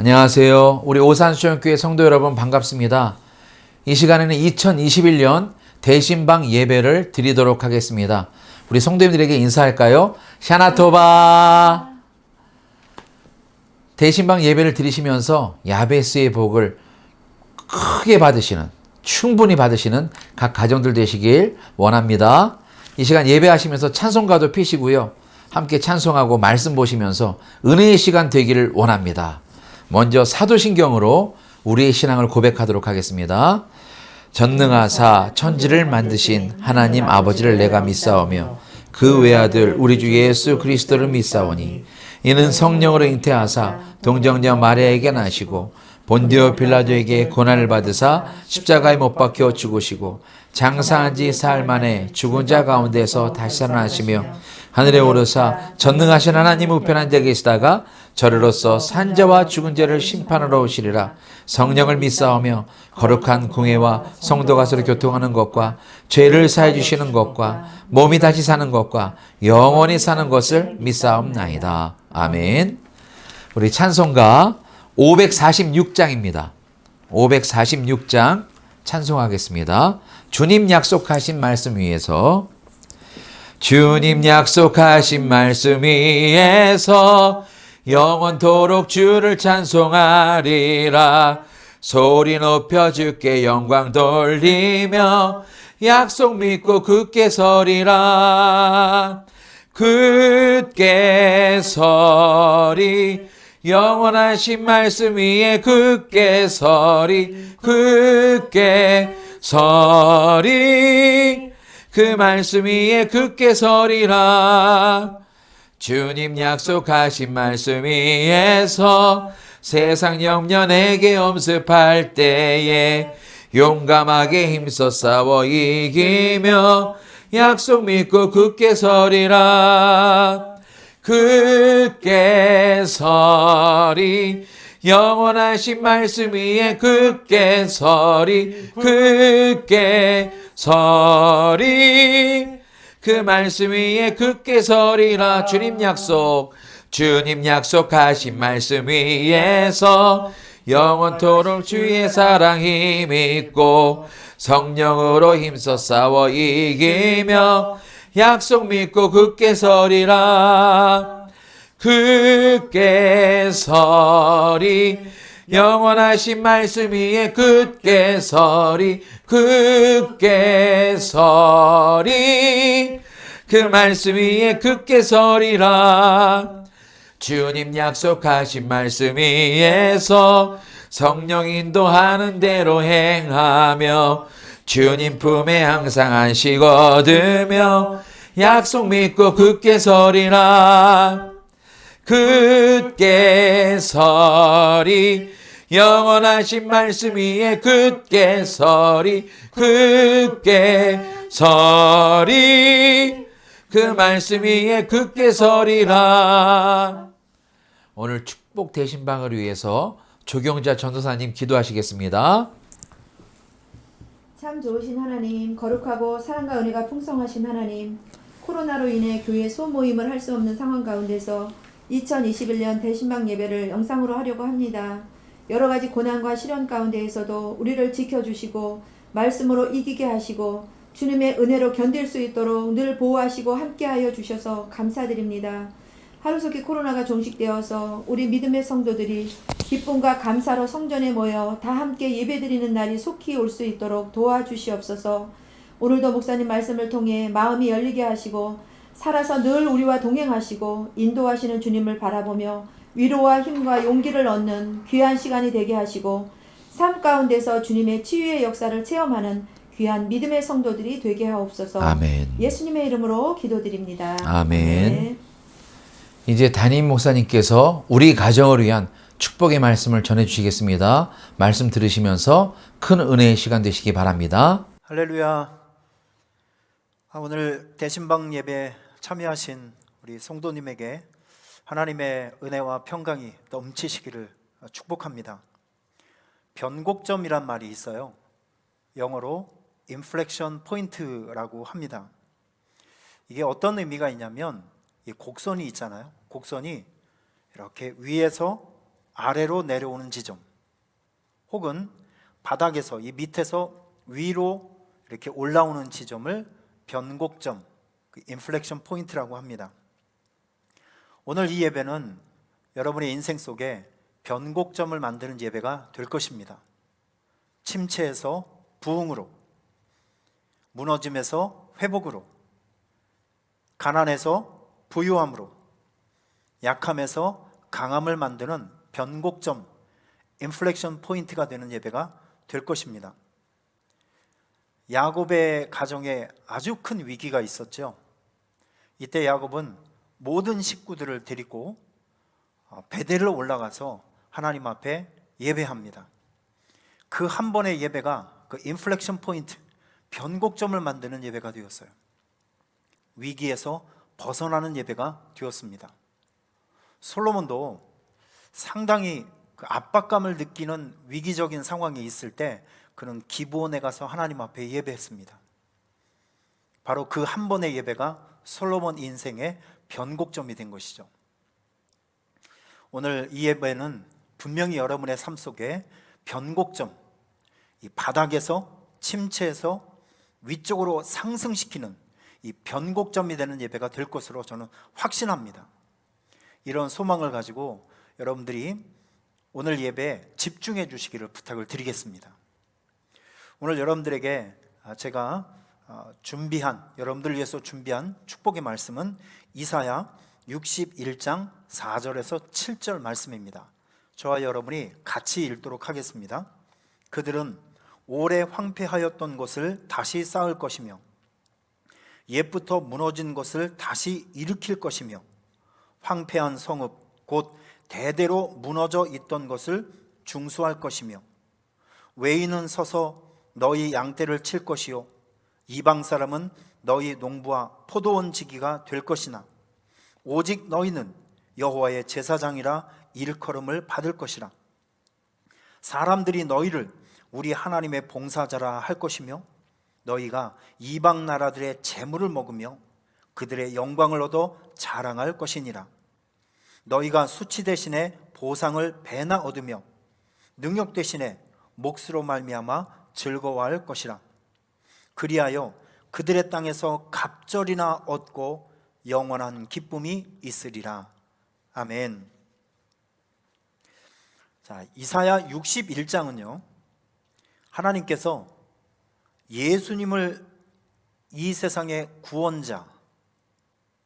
안녕하세요. 우리 오산수영교회 성도 여러분 반갑습니다. 이 시간에는 2021년 대신방 예배를 드리도록 하겠습니다. 우리 성도님들에게 인사할까요? 샤나토바. 대신방 예배를 드리시면서 야베스의 복을 크게 받으시는, 충분히 받으시는 각 가정들 되시길 원합니다. 이 시간 예배하시면서 찬송가도 피시고요. 함께 찬송하고 말씀 보시면서 은혜의 시간 되기를 원합니다. 먼저 사도신경으로 우리의 신앙을 고백하도록 하겠습니다. 전능하사 천지를 만드신 하나님 아버지를 내가 믿사오며 그 외아들 우리 주 예수 그리스도를 믿사오니 이는 성령으로 잉태하사 동정녀 마리아에게 나시고 본디오 빌라도에게 고난을 받으사 십자가에 못 박혀 죽으시고 장사한 지 사흘 만에 죽은 자 가운데서 다시 살아나시며 하늘에 오르사 전능하신 하나님 우편한 데 계시다가 저리로서 산자와 죽은 자를 심판하러 오시리라. 성령을 믿사오며 거룩한 공회와 성도가 서로 교통하는 것과 죄를 사해 주시는 것과 몸이 다시 사는 것과 영원히 사는 것을 믿사옵나이다. 아멘. 우리 찬송가 546장입니다. 546장 찬송하겠습니다. 주님 약속하신 말씀 위에서, 주님 약속하신 말씀 위에서 영원토록 주를 찬송하리라. 소리 높여 주께 영광 돌리며 약속 믿고 굳게 서리라. 굳게 서리, 영원하신 말씀 위에 굳게 서리. 굳게 서리, 그 말씀 위에 굳게 서리라. 주님 약속하신 말씀 위에서 세상 염려 내게 엄습할 때에 용감하게 힘써 싸워 이기며 약속 믿고 굳게 서리라. 굳게 서리, 영원하신 말씀 위에 굳게 서리. 굳게 서리, 그 말씀 위에 굳게 서리라. 주님 약속하신 말씀 위에서 영원토록 주의 사랑 힘있고 성령으로 힘써 싸워 이기며 약속 믿고 굳게 서리라. 굳게 서리, 영원하신 말씀 위에 굳게 서리. 굳게 서리, 그 말씀 위에 굳게 서리라. 주님 약속하신 말씀 위에서 성령 인도하는 대로 행하며 주님 품에 항상 안식 얻으며 약속 믿고 굳게 서리라. 굳게 서리, 영원하신 말씀 위에 굳게 서리. 굳게 서리, 그 말씀 위에 굳게 서리라. 오늘 축복 대신방을 위해서 조경자 전도사님 기도하시겠습니다. 참 좋으신 하나님, 거룩하고 사랑과 은혜가 풍성하신 하나님, 코로나로 인해 교회 소모임을 할 수 없는 상황 가운데서 2021년 대신방 예배를 영상으로 하려고 합니다. 여러 가지 고난과 시련 가운데에서도 우리를 지켜주시고 말씀으로 이기게 하시고 주님의 은혜로 견딜 수 있도록 늘 보호하시고 함께하여 주셔서 감사드립니다. 하루속히 코로나가 종식되어서 우리 믿음의 성도들이 기쁨과 감사로 성전에 모여 다 함께 예배드리는 날이 속히 올 수 있도록 도와주시옵소서. 오늘도 목사님 말씀을 통해 마음이 열리게 하시고 살아서 늘 우리와 동행하시고 인도하시는 주님을 바라보며 위로와 힘과 용기를 얻는 귀한 시간이 되게 하시고 삶 가운데서 주님의 치유의 역사를 체험하는 귀한 믿음의 성도들이 되게 하옵소서. 아멘. 예수님의 이름으로 기도드립니다. 아멘. 네. 이제 담임 목사님께서 우리 가정을 위한 축복의 말씀을 전해주시겠습니다. 말씀 들으시면서 큰 은혜의 시간 되시기 바랍니다. 할렐루야. 오늘 대신방 예배 참여하신 우리 성도님에게 하나님의 은혜와 평강이 넘치시기를 축복합니다. 변곡점이란 말이 있어요. 영어로 inflection point라고 합니다. 이게 어떤 의미가 있냐면 이 곡선이 있잖아요. 곡선이 이렇게 위에서 아래로 내려오는 지점, 혹은 바닥에서 이 밑에서 위로 이렇게 올라오는 지점을 변곡점, 인플렉션 포인트라고 합니다. 오늘 이 예배는 여러분의 인생 속에 변곡점을 만드는 예배가 될 것입니다. 침체에서 부흥으로, 무너짐에서 회복으로, 가난에서 부유함으로, 약함에서 강함을 만드는 변곡점, 인플렉션 포인트가 되는 예배가 될 것입니다. 야곱의 가정에 아주 큰 위기가 있었죠. 이때 야곱은 모든 식구들을 데리고 베델로 올라가서 하나님 앞에 예배합니다. 그 한 번의 예배가 그 인플렉션 포인트, 변곡점을 만드는 예배가 되었어요. 위기에서 벗어나는 예배가 되었습니다. 솔로몬도 상당히 그 압박감을 느끼는 위기적인 상황에 있을 때 그는 기브온에 가서 하나님 앞에 예배했습니다. 바로 그 한 번의 예배가 솔로몬 인생의 변곡점이 된 것이죠. 오늘 이 예배는 분명히 여러분의 삶 속에 변곡점, 이 바닥에서 침체에서 위쪽으로 상승시키는 이 변곡점이 되는 예배가 될 것으로 저는 확신합니다. 이런 소망을 가지고 여러분들이 오늘 예배에 집중해 주시기를 부탁을 드리겠습니다. 오늘 여러분들에게 제가 여러분들을 위해서 준비한 축복의 말씀은 이사야 61장 4절에서 7절 말씀입니다. 저와 여러분이 같이 읽도록 하겠습니다. 그들은 오래 황폐하였던 것을 다시 쌓을 것이며 옛부터 무너진 것을 다시 일으킬 것이며 황폐한 성읍 곧 대대로 무너져 있던 것을 중수할 것이며 외인은 서서 너희 양떼를 칠 것이요 이방 사람은 너희 농부와 포도원 지기가 될 것이나 오직 너희는 여호와의 제사장이라 일컬음을 받을 것이라. 사람들이 너희를 우리 하나님의 봉사자라 할 것이며 너희가 이방 나라들의 재물을 먹으며 그들의 영광을 얻어 자랑할 것이니라. 너희가 수치 대신에 보상을 배나 얻으며 능력 대신에 몫으로 말미암아 즐거워할 것이라. 그리하여 그들의 땅에서 갑절이나 얻고 영원한 기쁨이 있으리라. 아멘. 자, 이사야 61장은요 하나님께서 예수님을 이 세상의 구원자,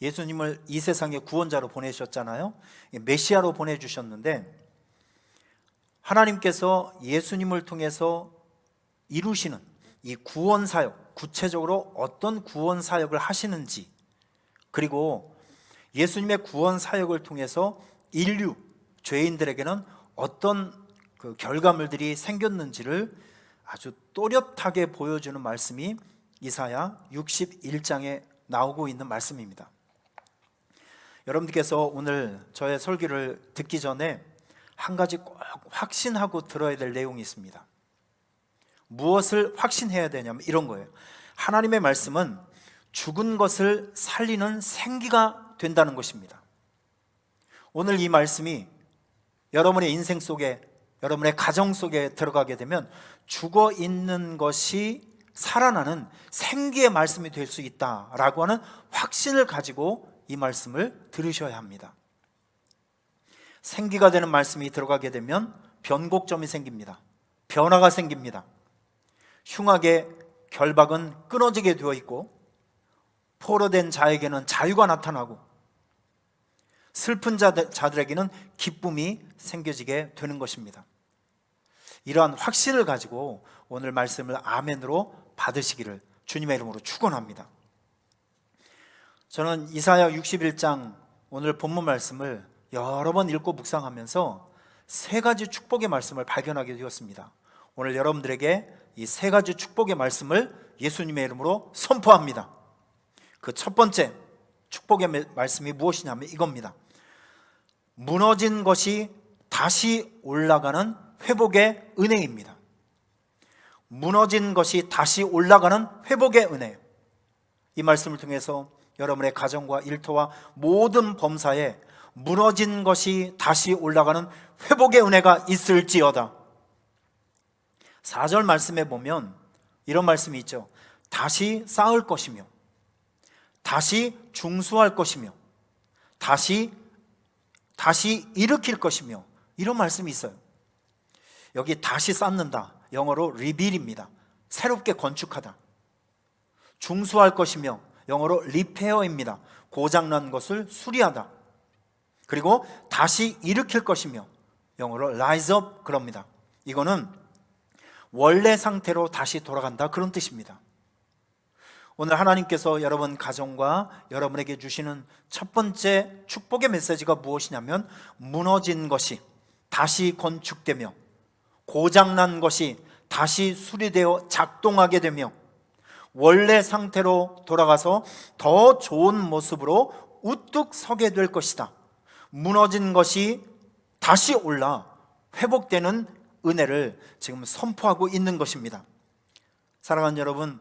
예수님을 이 세상의 구원자로 보내셨잖아요. 메시아로 보내주셨는데 하나님께서 예수님을 통해서 이루시는 이 구원 사역, 구체적으로 어떤 구원 사역을 하시는지, 그리고 예수님의 구원 사역을 통해서 인류, 죄인들에게는 어떤 그 결과물들이 생겼는지를 아주 또렷하게 보여주는 말씀이 이사야 61장에 나오고 있는 말씀입니다. 여러분들께서 오늘 저의 설교를 듣기 전에 한 가지 꼭 확신하고 들어야 될 내용이 있습니다. 무엇을 확신해야 되냐면 이런 거예요. 하나님의 말씀은 죽은 것을 살리는 생기가 된다는 것입니다. 오늘 이 말씀이 여러분의 인생 속에, 여러분의 가정 속에 들어가게 되면 죽어 있는 것이 살아나는 생기의 말씀이 될 수 있다라고 하는 확신을 가지고 이 말씀을 들으셔야 합니다. 생기가 되는 말씀이 들어가게 되면 변곡점이 생깁니다. 변화가 생깁니다. 흉악의 결박은 끊어지게 되어 있고 포로된 자에게는 자유가 나타나고 슬픈 자들에게는 기쁨이 생겨지게 되는 것입니다. 이러한 확신을 가지고 오늘 말씀을 아멘으로 받으시기를 주님의 이름으로 축원합니다. 저는 이사야 61장 오늘 본문 말씀을 여러 번 읽고 묵상하면서 세 가지 축복의 말씀을 발견하게 되었습니다. 오늘 여러분들에게 이 세 가지 축복의 말씀을 예수님의 이름으로 선포합니다. 그 첫 번째 축복의 말씀이 무엇이냐면 이겁니다. 무너진 것이 다시 올라가는 회복의 은혜입니다. 무너진 것이 다시 올라가는 회복의 은혜. 이 말씀을 통해서 여러분의 가정과 일터와 모든 범사에 무너진 것이 다시 올라가는 회복의 은혜가 있을지어다. 4절 말씀에 보면 이런 말씀이 있죠. 다시 쌓을 것이며 다시 중수할 것이며 다시 일으킬 것이며 이런 말씀이 있어요. 여기 다시 쌓는다, 영어로 리빌입니다. 새롭게 건축하다. 중수할 것이며 영어로 리페어입니다. 고장난 것을 수리하다. 그리고 다시 일으킬 것이며 영어로 rise up 그럽니다. 이거는 원래 상태로 다시 돌아간다, 그런 뜻입니다. 오늘 하나님께서 여러분 가정과 여러분에게 주시는 첫 번째 축복의 메시지가 무엇이냐면, 무너진 것이 다시 건축되며 고장난 것이 다시 수리되어 작동하게 되며 원래 상태로 돌아가서 더 좋은 모습으로 우뚝 서게 될 것이다. 무너진 것이 다시 올라 회복되는 은혜를 지금 선포하고 있는 것입니다. 사랑하는 여러분,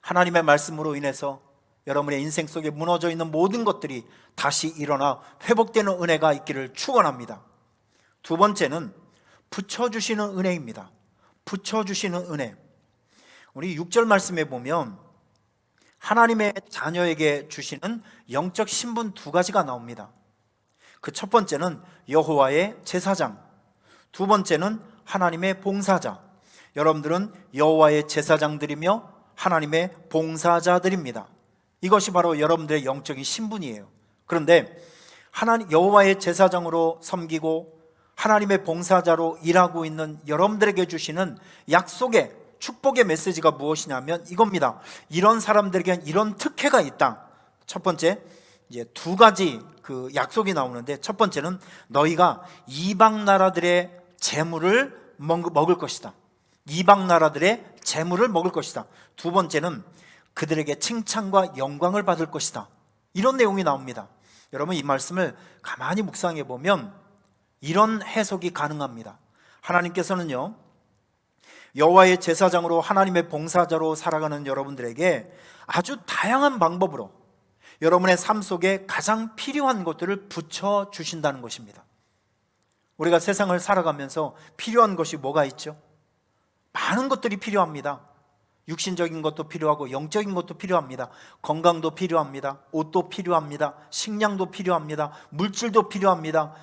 하나님의 말씀으로 인해서 여러분의 인생 속에 무너져 있는 모든 것들이 다시 일어나 회복되는 은혜가 있기를 축원합니다. 두 번째는 붙여주시는 은혜입니다. 붙여주시는 은혜. 우리 6절 말씀에 보면 하나님의 자녀에게 주시는 영적 신분 두 가지가 나옵니다. 그 첫 번째는 여호와의 제사장, 두 번째는 하나님의 봉사자. 여러분들은 여호와의 제사장들이며 하나님의 봉사자들입니다. 이것이 바로 여러분들의 영적인 신분이에요. 그런데 여호와의 제사장으로 섬기고 하나님의 봉사자로 일하고 있는 여러분들에게 주시는 약속의 축복의 메시지가 무엇이냐면 이겁니다. 이런 사람들에게는 이런 특혜가 있다. 첫 번째, 이제 두 가지 그 약속이 나오는데, 첫 번째는 너희가 이방 나라들의 재물을 먹을 것이다. 이방 나라들의 재물을 먹을 것이다. 두 번째는 그들에게 칭찬과 영광을 받을 것이다. 이런 내용이 나옵니다. 여러분, 이 말씀을 가만히 묵상해 보면 이런 해석이 가능합니다. 하나님께서는요, 여호와의 제사장으로 하나님의 봉사자로 살아가는 여러분들에게 아주 다양한 방법으로 여러분의 삶 속에 가장 필요한 것들을 붙여주신다는 것입니다. 우리가 세상을 살아가면서 필요한 것이 뭐가 있죠? 많은 것들이 필요합니다. 육신적인 것도 필요하고 영적인 것도 필요합니다. 건강도 필요합니다. 옷도 필요합니다. 식량도 필요합니다. 물질도 필요합니다.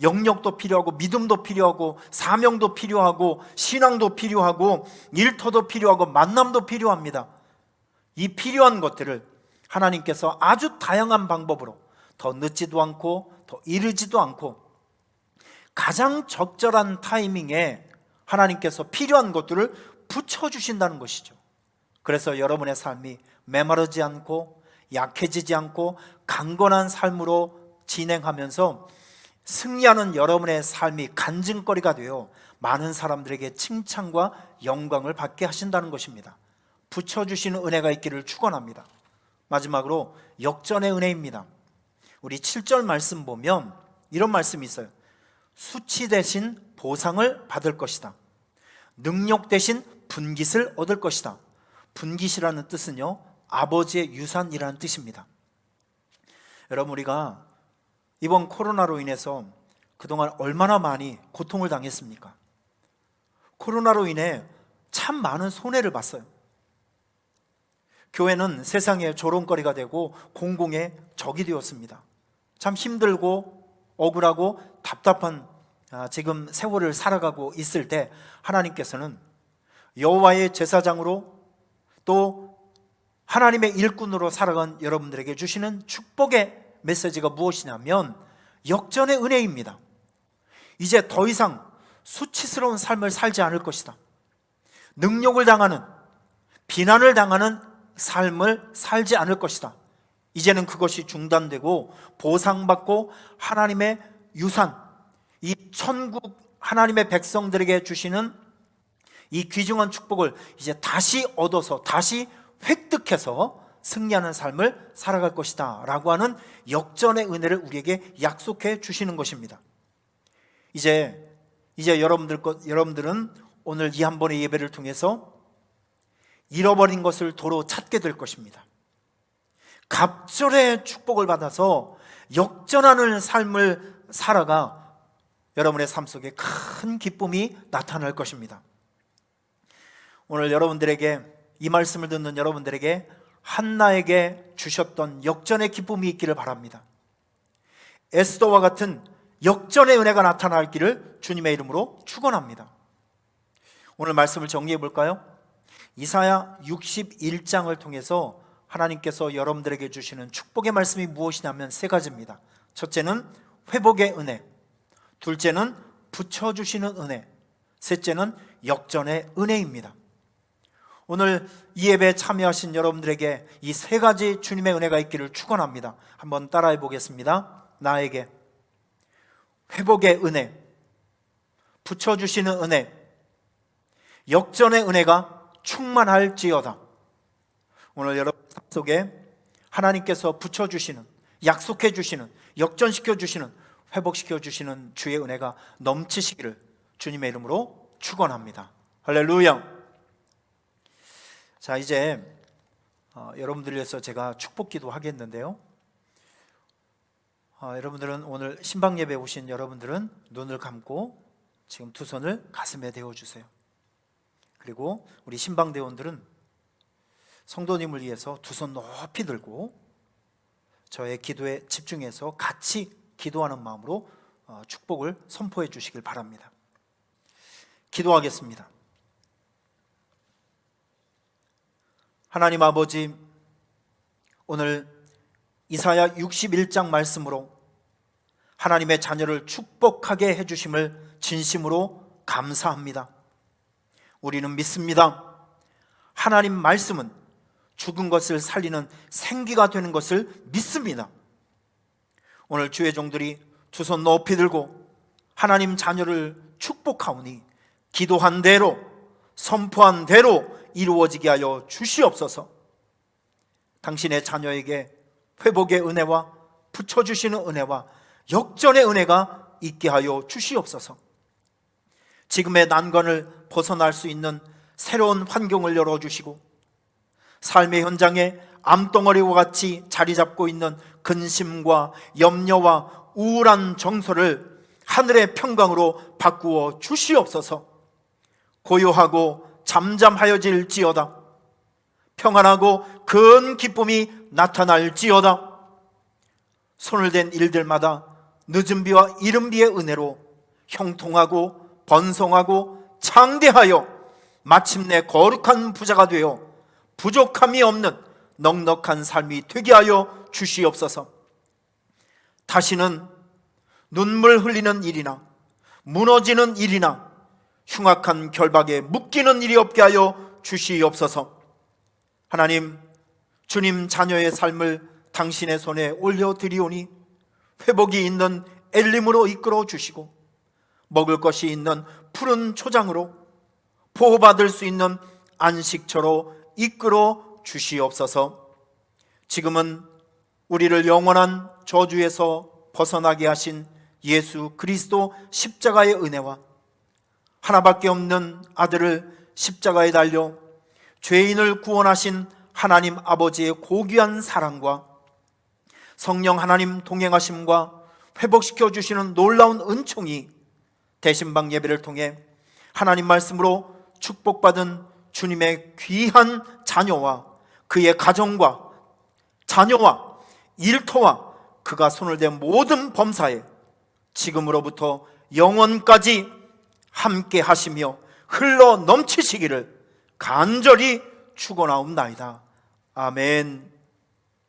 영역도 필요하고 믿음도 필요하고 사명도 필요하고 신앙도 필요하고 일터도 필요하고 만남도 필요합니다. 이 필요한 것들을 하나님께서 아주 다양한 방법으로 더 늦지도 않고 더 이르지도 않고 가장 적절한 타이밍에 하나님께서 필요한 것들을 붙여주신다는 것이죠. 그래서 여러분의 삶이 메마르지 않고 약해지지 않고 강건한 삶으로 진행하면서 승리하는 여러분의 삶이 간증거리가 되어 많은 사람들에게 칭찬과 영광을 받게 하신다는 것입니다. 붙여주시는 은혜가 있기를 축원합니다. 마지막으로 역전의 은혜입니다. 우리 7절 말씀 보면 이런 말씀이 있어요. 수치 대신 보상을 받을 것이다. 능력 대신 분깃을 얻을 것이다. 분깃이라는 뜻은요, 아버지의 유산이라는 뜻입니다. 여러분, 우리가 이번 코로나로 인해서 그동안 얼마나 많이 고통을 당했습니까? 코로나로 인해 참 많은 손해를 봤어요. 교회는 세상의 조롱거리가 되고 공공의 적이 되었습니다. 참 힘들고 억울하고 답답한 지금 세월을 살아가고 있을 때 하나님께서는 여호와의 제사장으로 또 하나님의 일꾼으로 살아간 여러분들에게 주시는 축복의 메시지가 무엇이냐면 역전의 은혜입니다. 이제 더 이상 수치스러운 삶을 살지 않을 것이다. 능욕을 당하는, 비난을 당하는 삶을 살지 않을 것이다. 이제는 그것이 중단되고 보상받고 하나님의 유산, 이 천국 하나님의 백성들에게 주시는 이 귀중한 축복을 이제 다시 얻어서 다시 획득해서 승리하는 삶을 살아갈 것이다 라고 하는 역전의 은혜를 우리에게 약속해 주시는 것입니다. 이제 여러분들은 오늘 이 한 번의 예배를 통해서 잃어버린 것을 도로 찾게 될 것입니다. 갑절의 축복을 받아서 역전하는 삶을 살아가 여러분의 삶 속에 큰 기쁨이 나타날 것입니다. 오늘 여러분들에게, 이 말씀을 듣는 여러분들에게 한나에게 주셨던 역전의 기쁨이 있기를 바랍니다. 에스더와 같은 역전의 은혜가 나타나기를 주님의 이름으로 축원합니다. 오늘 말씀을 정리해 볼까요? 이사야 61장을 통해서 하나님께서 여러분들에게 주시는 축복의 말씀이 무엇이냐면 세 가지입니다. 첫째는 회복의 은혜, 둘째는 붙여주시는 은혜, 셋째는 역전의 은혜입니다. 오늘 이 예배에 참여하신 여러분들에게 이 세 가지 주님의 은혜가 있기를 축원합니다. 한번 따라해 보겠습니다. 나에게 회복의 은혜, 붙여주시는 은혜, 역전의 은혜가 충만할지어다. 오늘 여러분 삶 속에 하나님께서 붙여주시는, 약속해 주시는, 역전시켜 주시는, 회복시켜 주시는 주의 은혜가 넘치시기를 주님의 이름으로 축원합니다. 할렐루야. 자, 이제 여러분들을 위해서 제가 축복기도 하겠는데요. 여러분들은 오늘 신방 예배에 오신 여러분들은 눈을 감고 지금 두 손을 가슴에 대어주세요. 그리고 우리 신방대원들은 성도님을 위해서 두 손 높이 들고 저의 기도에 집중해서 같이 기도하는 마음으로 축복을 선포해 주시길 바랍니다. 기도하겠습니다. 하나님 아버지, 오늘 이사야 61장 말씀으로 하나님의 자녀를 축복하게 해주심을 진심으로 감사합니다. 우리는 믿습니다. 하나님 말씀은 죽은 것을 살리는 생기가 되는 것을 믿습니다. 오늘 주의 종들이 두 손 높이 들고 하나님 자녀를 축복하오니 기도한 대로, 선포한 대로 이루어지게 하여 주시옵소서. 당신의 자녀에게 회복의 은혜와 붙여주시는 은혜와 역전의 은혜가 있게 하여 주시옵소서. 지금의 난관을 벗어날 수 있는 새로운 환경을 열어주시고 삶의 현장에 암덩어리와 같이 자리 잡고 있는 근심과 염려와 우울한 정서를 하늘의 평강으로 바꾸어 주시옵소서. 고요하고 잠잠하여질지어다. 평안하고 큰 기쁨이 나타날지어다. 손을 댄 일들마다 늦은 비와 이른 비의 은혜로 형통하고 번성하고 창대하여 마침내 거룩한 부자가 되어 부족함이 없는 넉넉한 삶이 되게 하여 주시옵소서. 다시는 눈물 흘리는 일이나 무너지는 일이나 흉악한 결박에 묶이는 일이 없게 하여 주시옵소서. 하나님, 주님 자녀의 삶을 당신의 손에 올려드리오니 회복이 있는 엘림으로 이끌어 주시고 먹을 것이 있는 푸른 초장으로 보호받을 수 있는 안식처로 이끌어 주시옵소서. 지금은 우리를 영원한 저주에서 벗어나게 하신 예수 그리스도 십자가의 은혜와 하나밖에 없는 아들을 십자가에 달려 죄인을 구원하신 하나님 아버지의 고귀한 사랑과 성령 하나님 동행하심과 회복시켜 주시는 놀라운 은총이 대신방 예배를 통해 하나님 말씀으로 축복받은 주님의 귀한 자녀와 그의 가정과 자녀와 일터와 그가 손을 댄 모든 범사에 지금으로부터 영원까지 함께 하시며 흘러 넘치시기를 간절히 축원하옵나이다. 아멘.